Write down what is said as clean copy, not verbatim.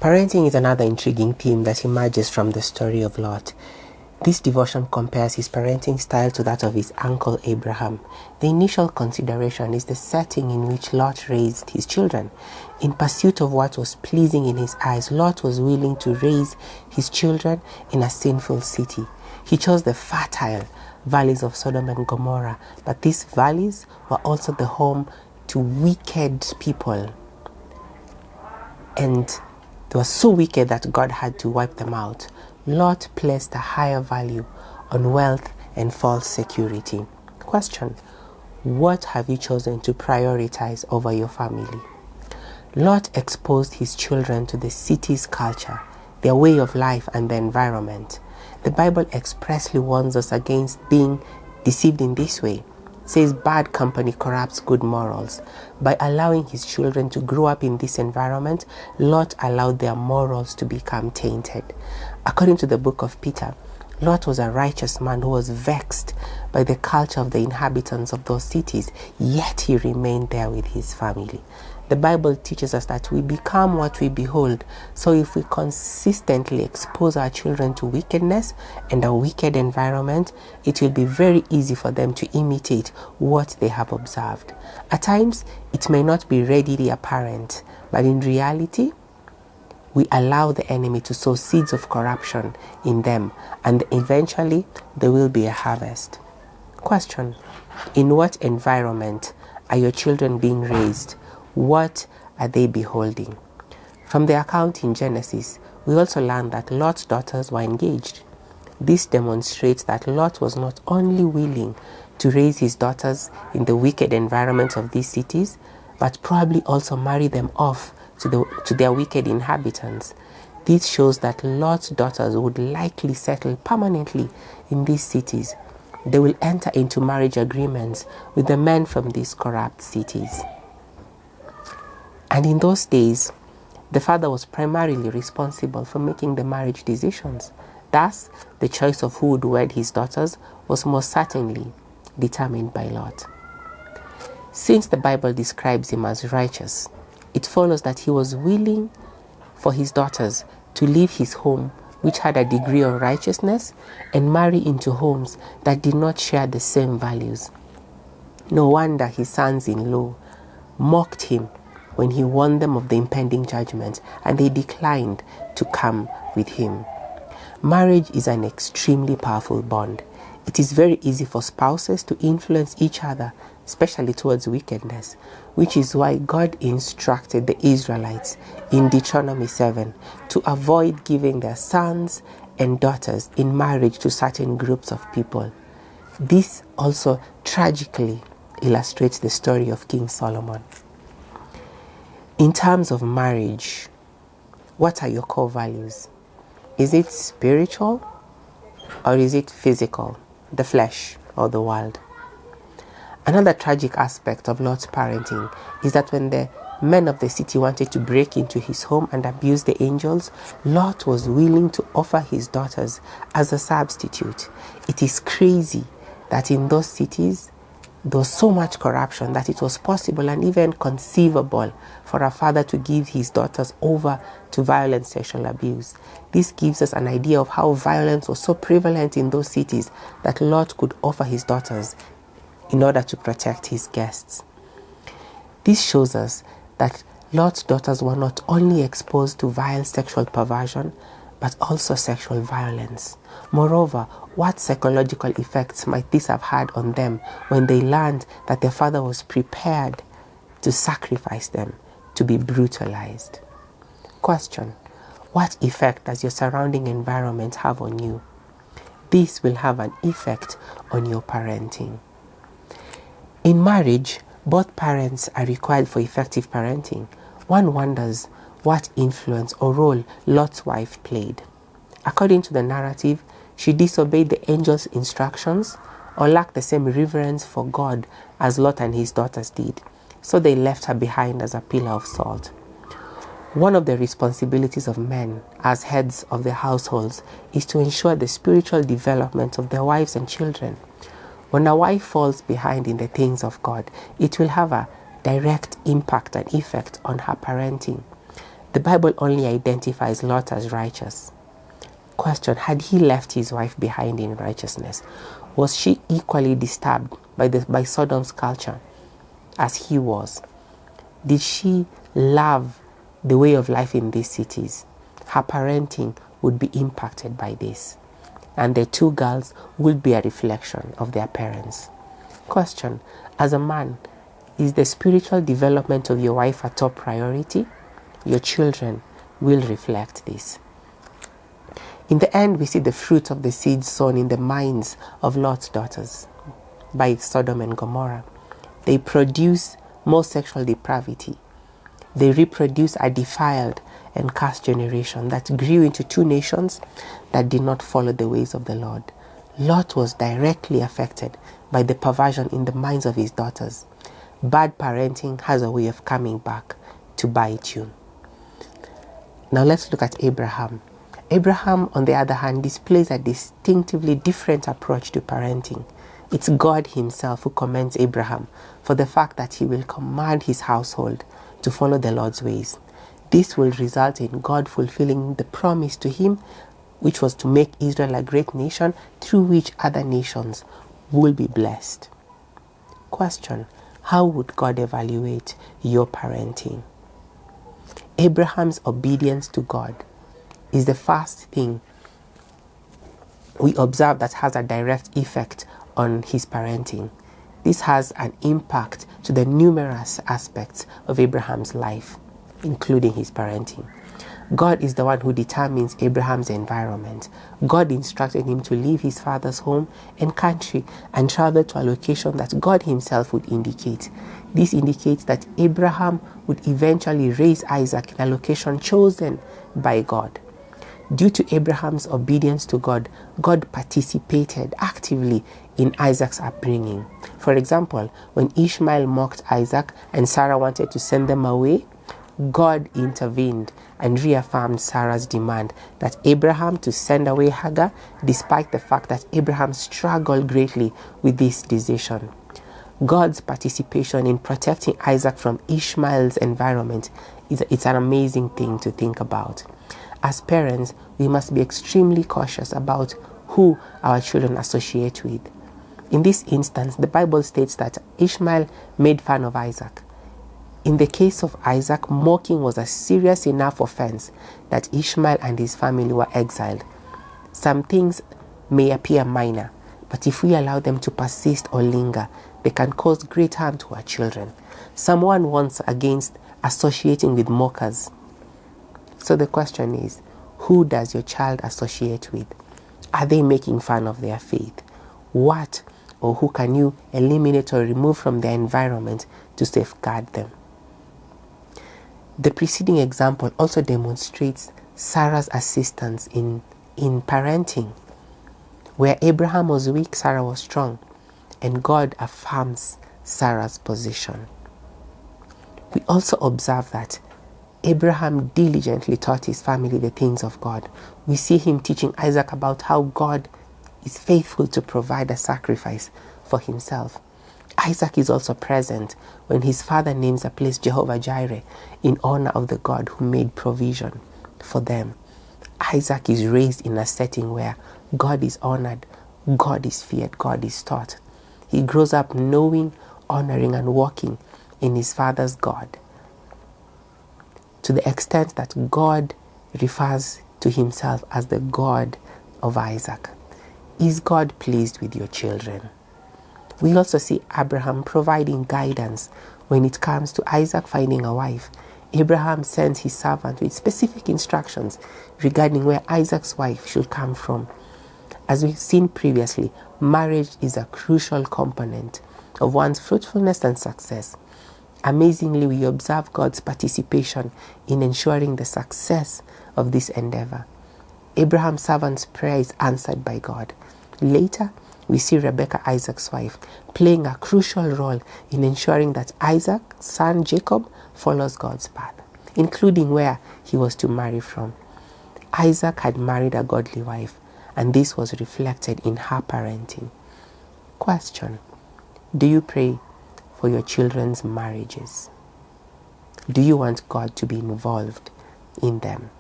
Parenting is another intriguing theme that emerges from the story of Lot. This devotion compares his parenting style to that of his uncle Abraham. The initial consideration is the setting in which Lot raised his children. In pursuit of what was pleasing in his eyes, Lot was willing to raise his children in a sinful city. He chose the fertile valleys of Sodom and Gomorrah, but these valleys were also the home to wicked people. And they were so wicked that God had to wipe them out. Lot placed a higher value on wealth and false security. Question: what have you chosen to prioritize over your family? Lot exposed his children to the city's culture, their way of life, and the environment. The Bible expressly warns us against being deceived in this way. It says bad company corrupts good morals. By allowing his children to grow up in this environment, Lot allowed their morals to become tainted. According to the book of Peter, Lot was a righteous man who was vexed by the culture of the inhabitants of those cities, yet he remained there with his family. The Bible teaches us that we become what we behold. So if we consistently expose our children to wickedness and a wicked environment, it will be very easy for them to imitate what they have observed. At times, it may not be readily apparent, but in reality, we allow the enemy to sow seeds of corruption in them, and eventually there will be a harvest. Question: in what environment are your children being raised? What are they beholding? From the account in Genesis, we also learn that Lot's daughters were engaged. This demonstrates that Lot was not only willing to raise his daughters in the wicked environment of these cities, but probably also marry them off to their wicked inhabitants. This shows that Lot's daughters would likely settle permanently in these cities. They will enter into marriage agreements with the men from these corrupt cities. And in those days, the father was primarily responsible for making the marriage decisions. Thus, the choice of who would wed his daughters was most certainly determined by Lot. Since the Bible describes him as righteous, it follows that he was willing for his daughters to leave his home, which had a degree of righteousness, and marry into homes that did not share the same values. No wonder his sons-in-law mocked him when he warned them of the impending judgment, and they declined to come with him. Marriage is an extremely powerful bond. It is very easy for spouses to influence each other, especially towards wickedness, which is why God instructed the Israelites in Deuteronomy 7 to avoid giving their sons and daughters in marriage to certain groups of people. This also tragically illustrates the story of King Solomon. In terms of marriage, what are your core values? Is it spiritual or is it physical, the flesh or the world? Another tragic aspect of Lot's parenting is that when the men of the city wanted to break into his home and abuse the angels, Lot was willing to offer his daughters as a substitute. It is crazy that in those cities, there was so much corruption that it was possible and even conceivable for a father to give his daughters over to violent sexual abuse. This gives us an idea of how violence was so prevalent in those cities that Lot could offer his daughters in order to protect his guests. This shows us that Lot's daughters were not only exposed to vile sexual perversion, but also sexual violence. Moreover, what psychological effects might this have had on them when they learned that their father was prepared to sacrifice them, to be brutalized? Question: what effect does your surrounding environment have on you? This will have an effect on your parenting. In marriage, both parents are required for effective parenting. One wonders what influence or role Lot's wife played. According to the narrative, she disobeyed the angel's instructions or lacked the same reverence for God as Lot and his daughters did, so they left her behind as a pillar of salt. One of the responsibilities of men as heads of their households is to ensure the spiritual development of their wives and children. When a wife falls behind in the things of God, it will have a direct impact and effect on her parenting. The Bible only identifies Lot as righteous. Question: had he left his wife behind in righteousness? Was she equally disturbed by Sodom's culture as he was? Did she love the way of life in these cities? Her parenting would be impacted by this, and the two girls would be a reflection of their parents. Question: as a man, is the spiritual development of your wife a top priority? Your children will reflect this. In the end, we see the fruit of the seeds sown in the minds of Lot's daughters by Sodom and Gomorrah. They produce more sexual depravity. They reproduce a defiled and cursed generation that grew into two nations that did not follow the ways of the Lord. Lot was directly affected by the perversion in the minds of his daughters. Bad parenting has a way of coming back to bite you. Now let's look at Abraham. Abraham, on the other hand, displays a distinctively different approach to parenting. It's God himself who commends Abraham for the fact that he will command his household to follow the Lord's ways. This will result in God fulfilling the promise to him, which was to make Israel a great nation through which other nations will be blessed. Question: how would God evaluate your parenting? Abraham's obedience to God is the first thing we observe that has a direct effect on his parenting. This has an impact to the numerous aspects of Abraham's life, including his parenting. God is the one who determines Abraham's environment. God instructed him to leave his father's home and country and travel to a location that God himself would indicate. This indicates that Abraham would eventually raise Isaac in a location chosen by God. Due to Abraham's obedience to God, God participated actively in Isaac's upbringing. For example, when Ishmael mocked Isaac and Sarah wanted to send them away, God intervened and reaffirmed Sarah's demand that Abraham to send away Hagar, despite the fact that Abraham struggled greatly with this decision. God's participation in protecting Isaac from Ishmael's environment it's an amazing thing to think about. As parents, we must be extremely cautious about who our children associate with. In this instance, the Bible states that Ishmael made fun of Isaac. In the case of Isaac, mocking was a serious enough offense that Ishmael and his family were exiled. Some things may appear minor, but if we allow them to persist or linger, they can cause great harm to our children. Someone warns against associating with mockers. So the question is, who does your child associate with? Are they making fun of their faith? What or who can you eliminate or remove from their environment to safeguard them? The preceding example also demonstrates Sarah's assistance in parenting. Where Abraham was weak, Sarah was strong, and God affirms Sarah's position. We also observe that Abraham diligently taught his family the things of God. We see him teaching Isaac about how God is faithful to provide a sacrifice for himself. Isaac is also present when his father names a place Jehovah Jireh in honor of the God who made provision for them. Isaac is raised in a setting where God is honored, God is feared, God is taught. He grows up knowing, honoring, and walking in his father's God, to the extent that God refers to himself as the God of Isaac. Is God pleased with your children? We also see Abraham providing guidance when it comes to Isaac finding a wife. Abraham sends his servant with specific instructions regarding where Isaac's wife should come from. As we've seen previously, marriage is a crucial component of one's fruitfulness and success. Amazingly, we observe God's participation in ensuring the success of this endeavor. Abraham's servant's prayer is answered by God. Later, we see Rebekah, Isaac's wife, playing a crucial role in ensuring that Isaac's son Jacob follows God's path, including where he was to marry from. Isaac had married a godly wife, and this was reflected in her parenting. Question: do you pray for your children's marriages? Do you want God to be involved in them.